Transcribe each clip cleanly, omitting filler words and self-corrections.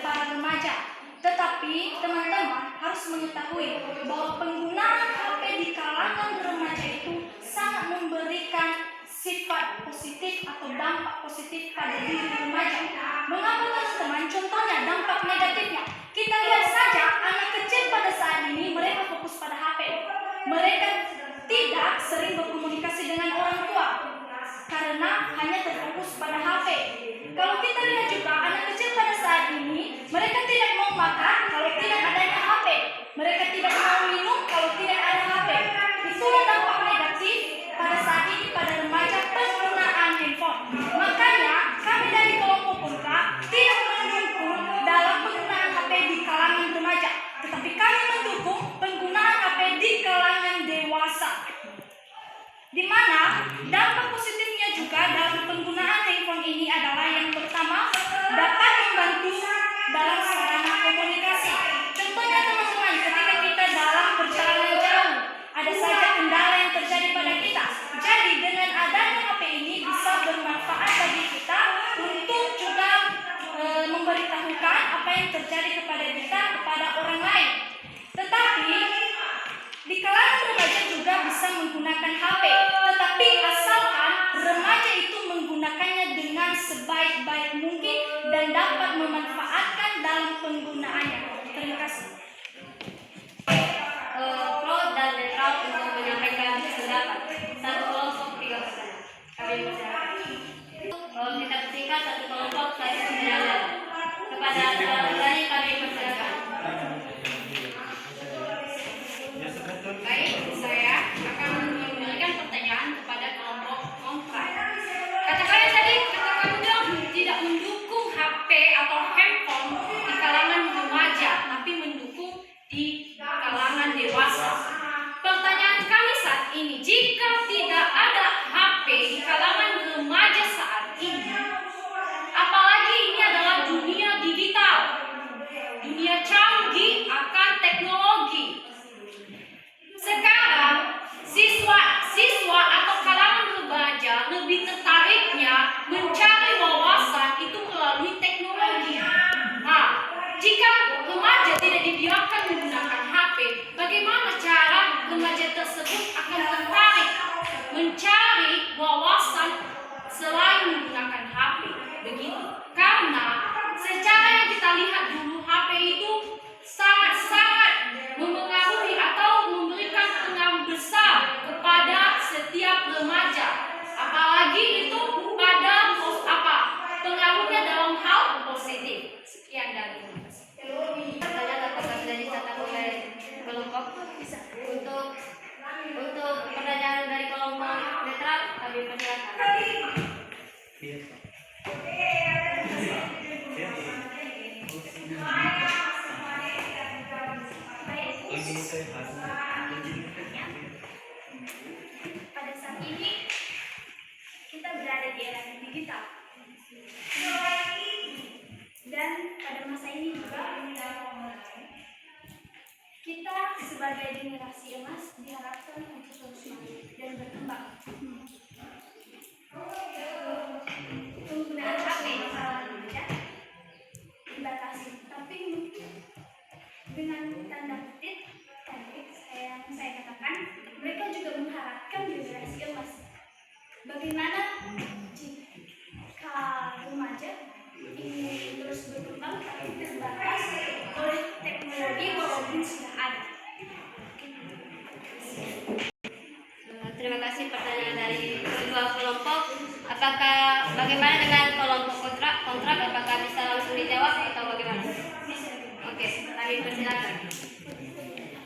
para remaja. Tetapi teman-teman harus mengetahui bahwa penggunaan HP di kalangan remaja itu sangat memberikan sifat positif atau dampak positif pada diri remaja. Mengapa teman-teman? Contohnya dampak negatifnya. Kita lihat saja anak kecil pada saat ini mereka fokus pada HP. Mereka tidak sering berkomunikasi dengan orang tua karena hanya terfokus pada HP. Kalau kita lihat juga anak kecil pada saat ini mereka tidak mau makan kalau tidak adanya HP. Mereka tidak mau minum kalau tidak ada HP. Itulah dampak negatif pada saat ini pada remaja penggunaan handphone. Makanya kami dari kelompok kontra tidak mendukung dalam penggunaan HP di kalangan remaja, tetapi kami mendukung penggunaan HP di kalangan dewasa. Di mana dampak positifnya juga dalam penggunaan handphone ini adalah yang pertama dapat membantu dalam sarana komunikasi. Contohnya teman-teman, ketika kita dalam perjalanan jauh, ada saja kendala yang terjadi pada kita. Jadi dengan adanya HP ini bisa bermanfaat bagi kita untuk juga memberitahukan apa yang terjadi kepada kita kepada orang lain. Tetapi di kalangan remaja juga bisa menggunakan HP, tetapi asalkan remaja itu menggunakannya dengan sebaik-baik mungkin dan dapat memanfaatkan dalam penggunaannya. Terima kasih. Pro dan netral untuk menyampaikan pendapat. Satu kelompok 3 pertanyaan. Kami persilakan. Kita persingkat satu kelompok 1 pertanyaan. Kepada bertanya kami persilakan. Baik, saya akan memberikan pertanyaan kepada kelompok kontra. Kata kalian tadi, kata kamu bilang tidak mendukung HP atau handphone di kalangan remaja, tapi mendukung di kalangan dewasa. Pertanyaan kami saat ini, jika tidak ada HP di kalangan remaja saat ini, apalagi ini adalah dunia digital, dunia canggih akan teknologi. Sekarang siswa atau kalangan remaja lebih tertariknya mencari wawasan itu melalui teknologi. Nah, jika remaja tidak dibiarkan menggunakan HP, bagaimana cara remaja tersebut akan tertarik mencari wawasan selain menggunakan HP? Begitu. Karena secara yang kita lihat dulu, HP itu sangat-sangat memengaruhi atau memberikan pengaruh besar kepada setiap remaja. Apalagi itu pada pengaruhnya dalam hal positif. Sekian dari pertanyaan apakah sudah dicatat oleh kelompok? Untuk pertanyaan dari kelompok netral kami persilakan. Pada saat ini kita berada di era digital, dan pada masa ini juga kita sebagai generasi emas diharapkan untuk terus maju dan berkembang. Penggunaan HP di kalangan remaja dibatasi, tapi dengan tanda kutip tadi yang saya katakan, mereka juga mengharapkan generasi emas. Bagaimana jika remaja ingin terus berkembang tapi terbatas oleh teknologi walaupun sudah ada? Terima kasih pertanyaan dari kedua kelompok. Bagaimana dengan kelompok kontra? Apakah bisa langsung dijawab atau bagaimana? Oke, kami persilakan.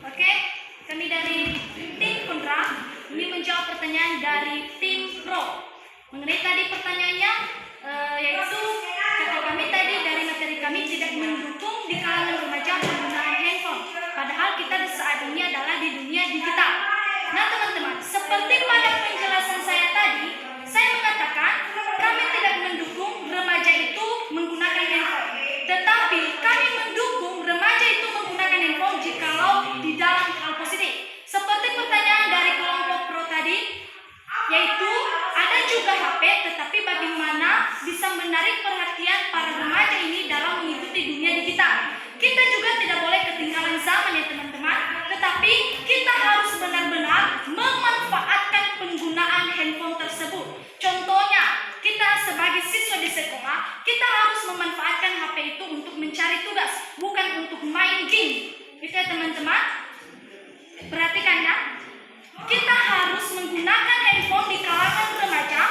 Oke, kami dari tim kontra ini menjawab pertanyaan dari tim pro. Mengenai tadi pertanyaannya, yaitu kata kami tadi dari materi kami tidak mendukung di kalangan remaja penggunaan handphone. Padahal kita saat ini adalah di dunia digital. Nah teman-teman, seperti pada penjelasan saya tadi, saya mengatakan kami tidak mendukung remaja itu menggunakan handphone. Tetapi kami mendukung remaja itu menggunakan handphone jikalau di dalam hal positif. Seperti pertanyaan dari kelompok pro tadi, yaitu ada juga HP, tetapi bagaimana bisa menarik perhatian para remaja ini dalam mengikuti dunia digital. Tetapi kita harus benar-benar memanfaatkan penggunaan handphone tersebut. Contohnya, kita sebagai siswa di sekolah, kita harus memanfaatkan HP itu untuk mencari tugas, bukan untuk main game. Itu ya teman-teman. Perhatikan ya. Kita harus menggunakan handphone di kalangan remaja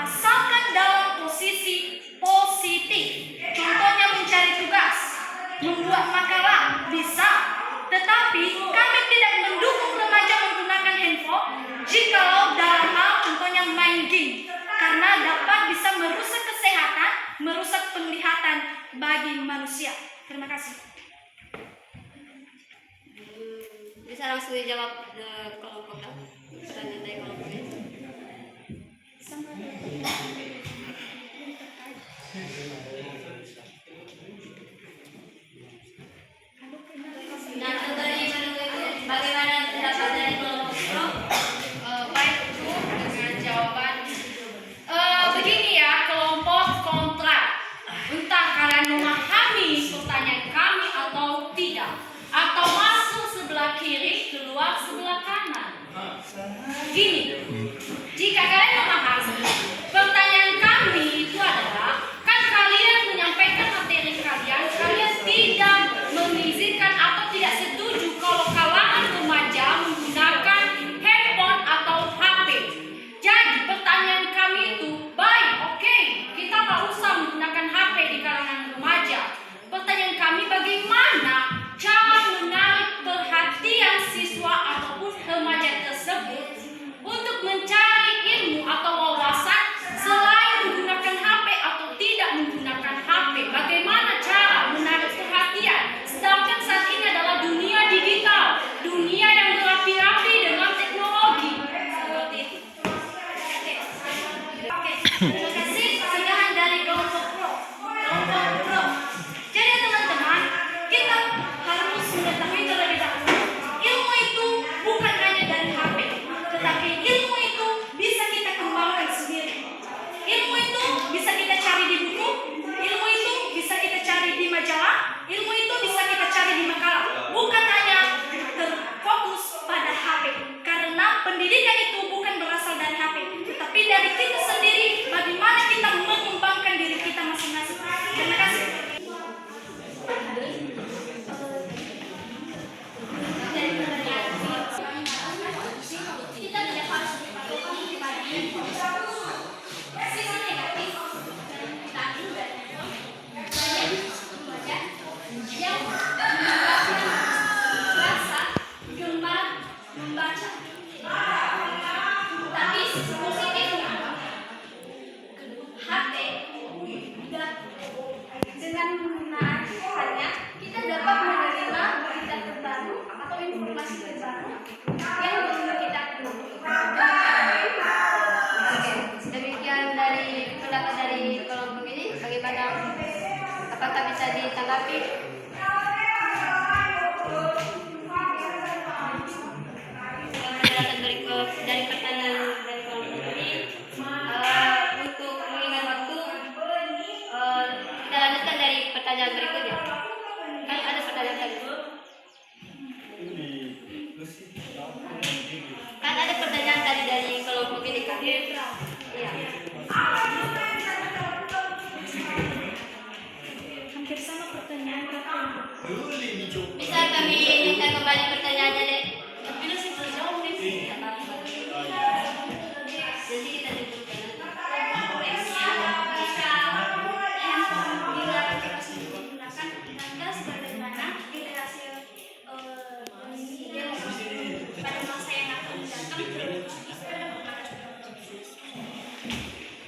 asalkan dalam posisi positif. Contohnya mencari tugas, membuat makalah, bisa. Tetapi kami tidak mendukung remaja menggunakan handphone jikalau dalam hal contohnya main game, karena dapat bisa merusak kesehatan, merusak penglihatan bagi manusia. Terima kasih. Bisa langsung dijawab kelompok pertanyaan dari kelompok ini. Nah, dari bagaimana pendapat dari kelompok pro? Baik Bu, dengan jawaban begini ya, kelompok kontra. Entah kalian memahami pertanyaan kami atau tidak, atau masuk sebelah kiri, keluar sebelah kanan. Gini, jika kalian memahami pertanyaan kami itu adalah, kan kalian menyampaikan materi kalian, kalian tidak mengizinkan atau tidak setuju kalau kalangan remaja menggunakan handphone atau HP. Jadi pertanyaan kami itu, baik, oke, kita tak usah menggunakan HP di kalangan remaja. Pertanyaan kami, bagaimana cara menarik perhatian siswa ataupun remaja tersebut untuk mencari ilmu atau wawasan selain menggunakan HP atau tidak menggunakan HP. Bagaimana cara menarik perhatian? Sedangkan saat ini adalah dunia digital, dunia yang berapi-api dengan teknologi. Seperti itu. Oke, terima kasih singgahan dari kelompok pro. Kelompok pro. Jadi teman-teman, kita harus mengetahui terlebih dahulu, ilmu itu bukan hanya dari HP, tetapi ilmu itu bisa kita kembangkan sendiri. Ilmu itu bisa kita cari di buku, ilmu itu bisa kita cari di majalah, ilmu itu bisa kita cari di makalah. Bukan hanya terfokus pada HP, karena pendidikan itu bukan berasal dari HP, tetapi dari kita sendiri, bagaimana kita mengembangkan diri kita masing-masing. Terima kasih. Kita tidak harus berpatok pada sisi negatif dari kita dulu dari banyak membaca yang menyebabkan rasa gemar membaca. Tapi sisi positifnya, HP dan dengan menggunakannya kita dapat menerima berita terbaru atau informasi terbaru yang belum kita ketahui. Oke, demikian dari pendapat dari kelompok ini. Bagaimana? Apakah bisa ditanggapi? Penjelasan dari pertanyaan dari kelompok ini. Untuk mengingat waktu, kita lanjutkan dari pertanyaan berikutnya. Kan ada pertanyaan tadi. Kan ada pertanyaan tadi dari kelompok ini kan? Iya. Hampir sama pertanyaan kakak. Bisa kami minta kembali pertanyaannya, Dek? Bila sih terjauh nih. Jadi kita dudukkan. Handphone dilarang keras digunakan, lantas bagaimana generasi pada masa yang akan datang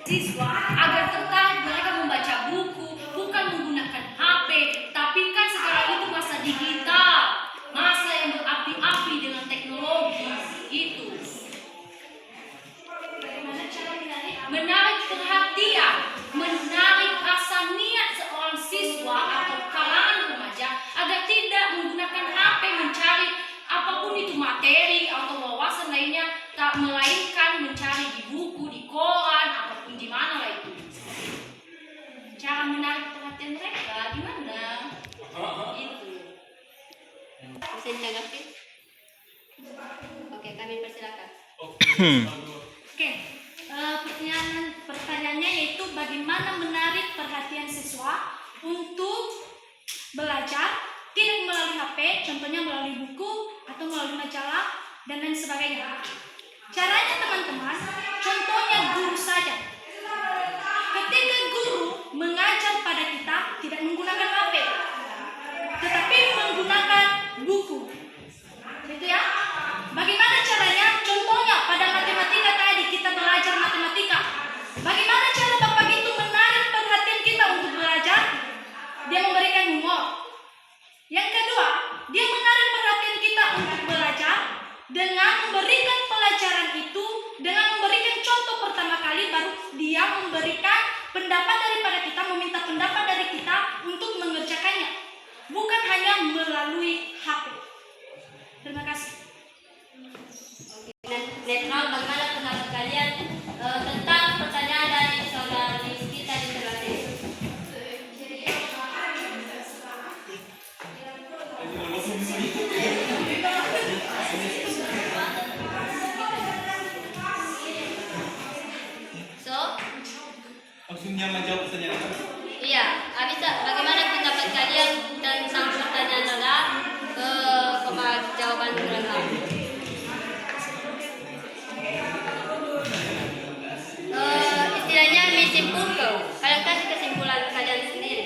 Siswa agar tertarik mereka membaca buku, bukan menggunakan HP. Tapi kan sekarang itu masa digital, masa yang berapi-api dengan teknologi itu. bagaimana cara Menarik perhatian, menarik rasa niat seorang siswa atau kalangan remaja agar tidak menggunakan HP mencari apapun itu materi atau wawasan lainnya, tak melainkan mencari di buku, di koran ataupun di mana lah itu. Cara menarik perhatian mereka gimana? Itu. Bisa ditanggapi? Kami persilakan. Oke, pertanyaannya yaitu bagaimana menarik perhatian siswa untuk belajar tidak melalui HP, contohnya melalui buku atau melalui majalah dan lain sebagainya. Caranya teman-teman, contohnya guru saja. Ketika guru mengajar pada kita tidak menggunakan HP, tetapi menggunakan buku. Gitu ya. Bagaimana caranya? Contohnya pada matematika tadi kita belajar matematika. Bagaimana cara Bapak itu menarik perhatian kita untuk belajar? Dia memberikan humor. Yang kedua, dia menarik perhatian kita untuk belajar dengan memberikan pelajaran itu, dengan memberikan contoh pertama kali, baru dia memberikan pendapat daripada kita, meminta pendapat dari kita untuk mengerjakannya. Bukan hanya melalui HP. Terima kasih. Netral, bagaimana pendapat kalian tentang pertanyaan dari saudari kita di sebelah sini? So, langsungnya menjawab pertanyaan. iya, Abisa, bagaimana pendapat kalian tentang pertanyaan Nada ke jawaban mereka? Istilahnya menyimpulkan. Kalian kasih kesimpulan kalian sendiri.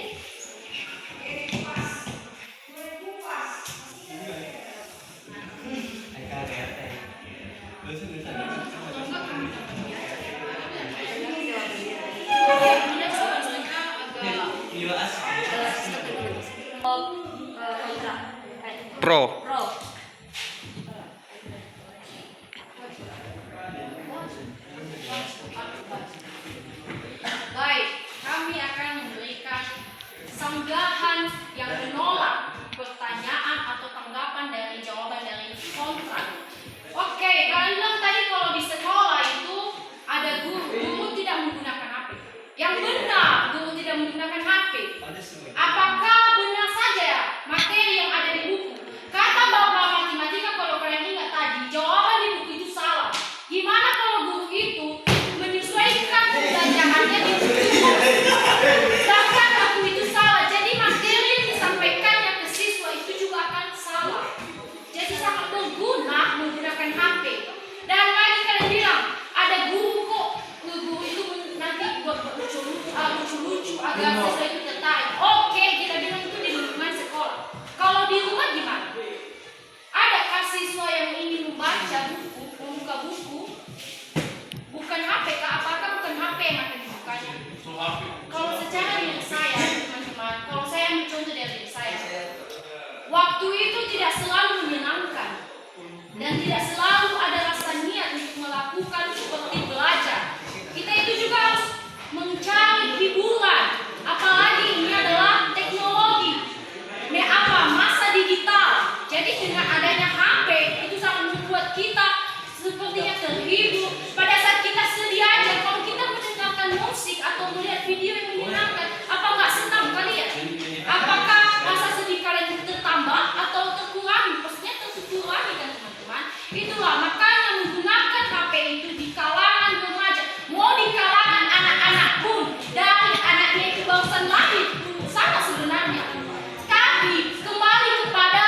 Kontra. Pro. Pro. Baik, kami akan memberikan sanggahan yang menolak pertanyaan atau tanggapan dari jawaban dari kontra. Oke, kalian bilang tadi kalau di sekolah itu ada guru tidak menggunakan HP. Yang benar, guru tidak menggunakan HP. Apakah benar saja materi yang ada di buku? Kata Bapak matematika, kalau kalian ingat tadi, jawaban di buku itu salah. Gimana kalau guru itu menyesuaikan pembelajarannya di buku itu? Sedangkan buku itu salah, jadi materi yang disampaikannya ke siswa itu juga akan salah. Jadi sangat berguna menggunakan HP. Dan lagi kalian bilang, ada guru kok, guru itu nanti buat lucu-lucu agar siswa itu tertarik. Oke, kita bilang itu di lingkungan sekolah. Kalau di rumah gimana? Adakah siswa yang ingin membaca buku, membuka buku, bukan HP kah? Apakah bukan HP yang akan dibukanya? Kalau secara diri saya, teman-teman, kalau saya ambil contoh dari diri saya, waktu itu tidak selalu menyenangkan dan tidak selalu ada rasa niat untuk melakukan seperti belajar. Kita itu juga harus mencari hiburan, apalagi ini adalah teknologi. Masa digital. Jadi dengan adanya HP itu sangat membuat kita sepertinya terhibur. Pada saat kita sedih aja, kalau kita mendengarkan musik atau melihat video yang menyenangkan, apa nggak senang kalian? Apakah rasa sedih kalian tertambah atau terkurangi? Pastinya terkurangi kan teman-teman. Itulah makanya menggunakan HP itu di kalangan remaja, mau di kalangan anak-anak pun, dari anaknya itu barusan lahir sama sebenarnya. Tapi kembali kepada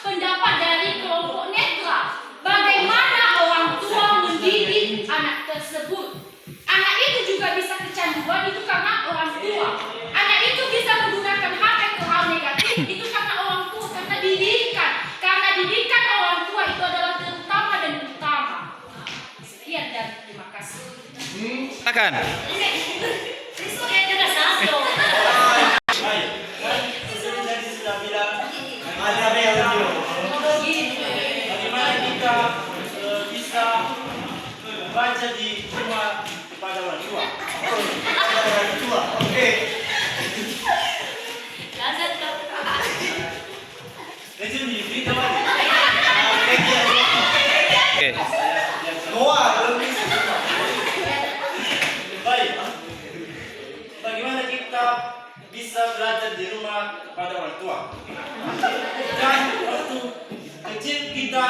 pendapat dari kelompok netral, bagaimana orang tua mendidik anak tersebut. Anak itu juga bisa kecanduan, itu karena orang tua. Anak itu bisa menggunakan HP ke hal negatif, itu karena orang tua, karena didikan. Karena didikan orang tua itu adalah terutama dan utama. Sekian dan terima kasih. Silakan. Siswa sudah satu. Tadi sudah bilang ada video. Bagaimana kita bisa baca di rumah kepada orang tua? Oke. Itu di video lagi. Oke. Baik. Bagaimana kita bisa belajar di rumah kepada orang tua? Dan waktu kecil kita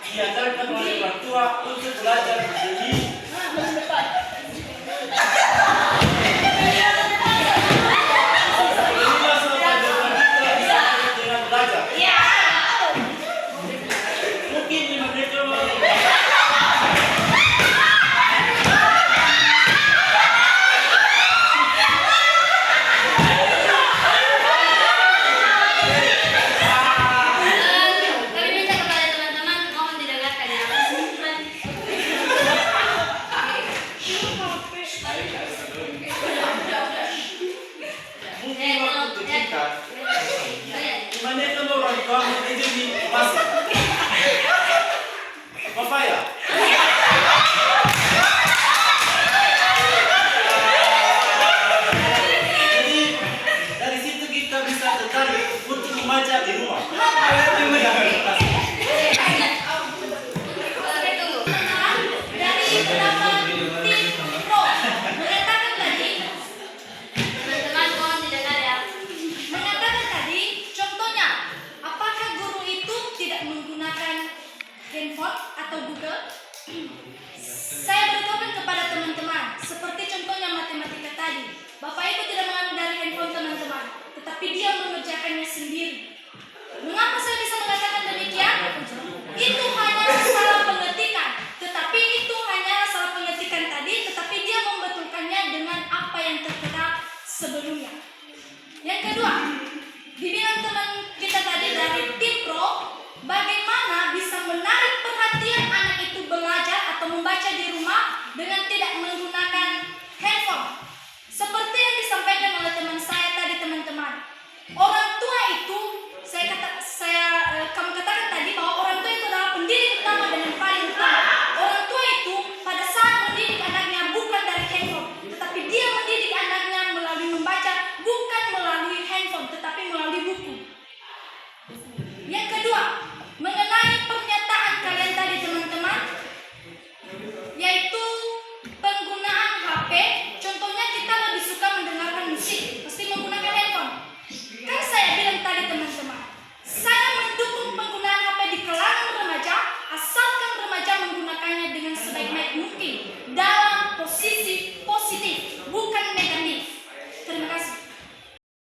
diajarkan oleh orang tua untuk belajar berdiri. Inilah sebab jawaban kita bisa dengan belajar. Mungkin 5 menit dulu. Kami minta kepada teman-teman mohon didengarkan ya. Mungkin waktu kita Kalian. 5 menit dulu orang tua itu di pasar. Bapak ya? Jadi dari situ kita bisa tertarik untuk membaca di rumah. Oke, tunggu. Dari pendapat tim pro mengatakan tadi, Teman-teman mohon didengar ya. mengatakan tadi, contohnya, apakah guru itu tidak menggunakan handphone atau Google? Saya berkomen kepada teman-teman, seperti contohnya matematika tadi. Bapak Ibu tidak mengambil dari handphone teman-teman, tetapi dia mengerjakannya sendiri.